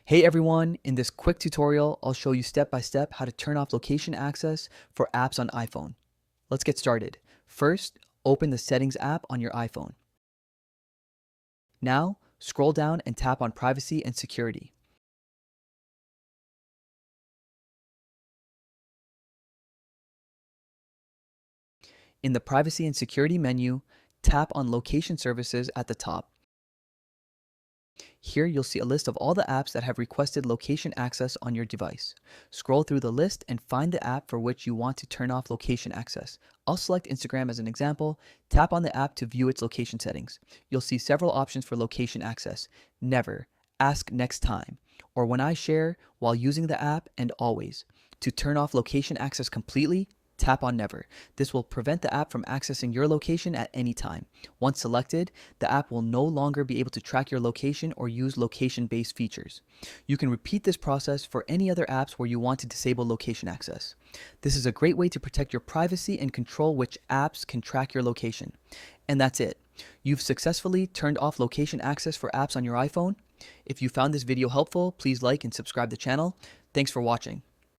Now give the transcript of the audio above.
Hey everyone, in this quick tutorial, I'll show you step by step how to turn off location access for apps on iPhone. Let's get started. First, open the Settings app on your iPhone. Now, scroll down and tap on Privacy and Security. In the Privacy and Security menu, tap on Location Services at the top. Here you'll see a list of all the apps that have requested location access on your device. Scroll through the list and find the app for which you want to turn off location access. I'll select Instagram as an example. Tap on the app to view its location settings. You'll see several options for location access: never, ask next time, or when I share, while using the app, and always. To turn off location access completely, tap on Never. This will prevent the app from accessing your location at any time. Once selected, the app will no longer be able to track your location or use location-based features. You can repeat this process for any other apps where you want to disable location access. This is a great way to protect your privacy and control which apps can track your location. And that's it. You've successfully turned off location access for apps on your iPhone. If you found this video helpful, please like and subscribe the channel. Thanks for watching.